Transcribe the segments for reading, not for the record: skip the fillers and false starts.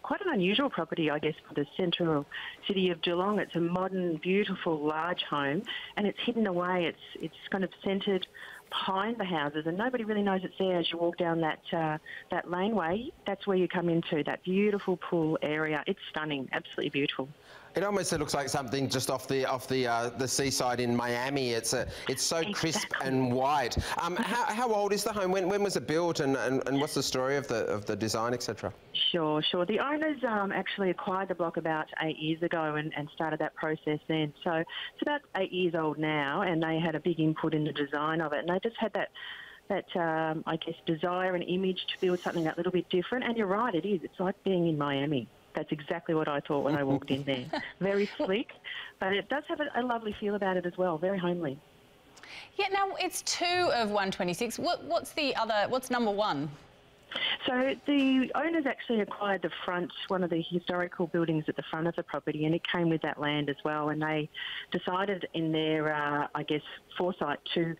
quite an unusual property, I guess, for the central city of Geelong. It's a modern, beautiful, large home, and it's hidden away. It's kind of centred behind the houses, and nobody really knows it's there. As you walk down that laneway, that's where you come into that beautiful pool area. It's stunning, absolutely beautiful. It almost looks like something just off the seaside in Miami. It's so crisp and white. How old is the home? When was it built, and what's the story of the design, etc.? Sure. The owners actually acquired the block about 8 years ago and started that process then. So it's about 8 years old now, and they had a big input in the design of it, and they just had that I guess, desire and image to build something that little bit different. And you're right, it is. It's like being in Miami. That's exactly what I thought when I walked in there. Very slick, but it does have a lovely feel about it as well, very homely. Yeah, now it's 2 of 126. What's number 1? So the owners actually acquired the front, one of the historical buildings at the front of the property, and it came with that land as well. And they decided in their, I guess, foresight to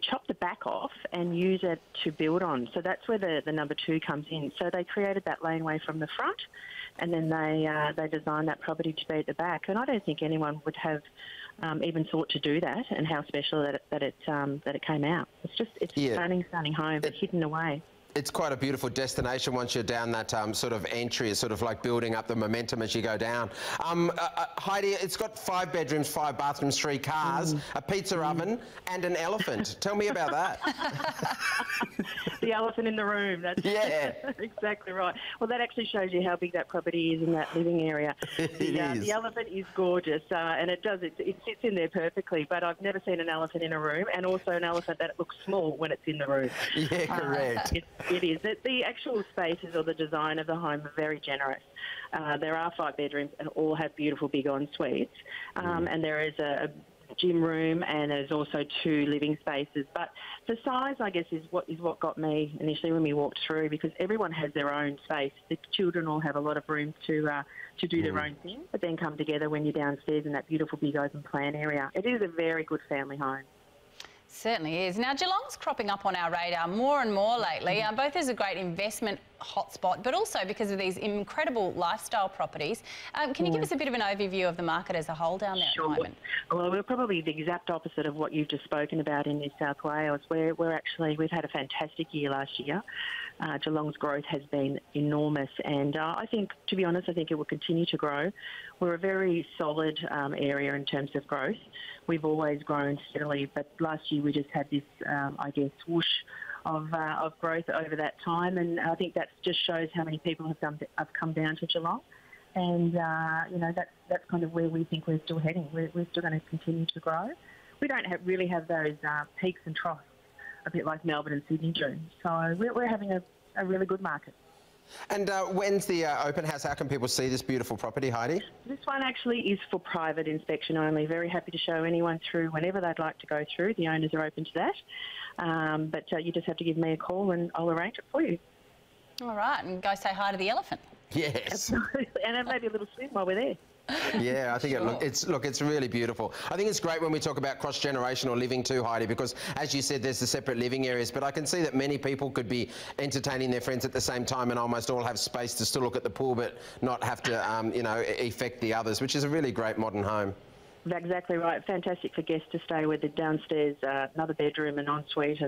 chop the back off and use it to build on. So that's where the number 2 comes in. So they created that laneway from the front, and then they designed that property to be at the back. And I don't think anyone would have even thought to do that, and how special that it came out. It's a stunning home, but hidden away. It's quite a beautiful destination once you're down that sort of entry. It's sort of like building up the momentum as you go down. Heidi, it's got 5 bedrooms, 5 bathrooms, 3 cars, a pizza oven and an elephant. Tell me about that. The elephant in the room. That's exactly right. Well, that actually shows you how big that property is in that living area. The elephant is gorgeous, and it sits in there perfectly, but I've never seen an elephant in a room, and also an elephant that looks small when it's in the room. Yeah, correct. It is. The actual spaces or the design of the home are very generous. There are 5 bedrooms and all have beautiful big en-suites. And there is a gym room, and there's also 2 living spaces. But the size, I guess, is what got me initially when we walked through, because everyone has their own space. The children all have a lot of room to do their own thing, but then come together when you're downstairs in that beautiful big open plan area. It is a very good family home. Certainly is. Now, Geelong's cropping up on our radar more and more lately, both as a great investment hotspot, but also because of these incredible lifestyle properties. Can you give us a bit of an overview of the market as a whole down there at the moment? Well, we're probably the exact opposite of what you've just spoken about in New South Wales. We've had a fantastic year last year. Geelong's growth has been enormous, and I think, to be honest, I think it will continue to grow. We're a very solid area in terms of growth. We've always grown steadily, but last year we just had this, I guess, whoosh of growth over that time, and I think that just shows how many people have come down to Geelong, and that's kind of where we think we're still heading. We're still going to continue to grow. We don't really have those peaks and troughs, a bit like Melbourne and Sydney do. So we're having a really good market. And when's the open house? How can people see this beautiful property, Heidi? This one actually is for private inspection only. Very happy to show anyone through whenever they'd like to go through. The owners are open to that. But you just have to give me a call and I'll arrange it for you. All right, and go say hi to the elephant. Yes. And maybe a little swim while we're there. Yeah, I think it's really beautiful. I think it's great when we talk about cross-generational living too, Heidi, because as you said, there's the separate living areas, but I can see that many people could be entertaining their friends at the same time and almost all have space to still look at the pool but not have to, affect the others, which is a really great modern home. Exactly right. Fantastic for guests to stay with. The downstairs, another bedroom, an ensuite,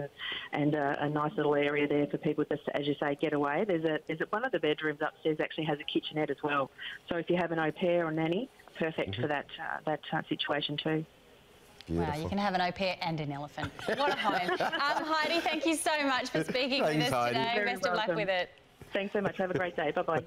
and a nice little area there for people just to, as you say, get away. One of the bedrooms upstairs actually has a kitchenette as well. So if you have an au pair or nanny, perfect for that situation too. Beautiful. Wow, you can have an au pair and an elephant. What a home. Heidi, thank you so much for speaking with us today. Best of luck with it. Thanks so much. Have a great day. Bye-bye.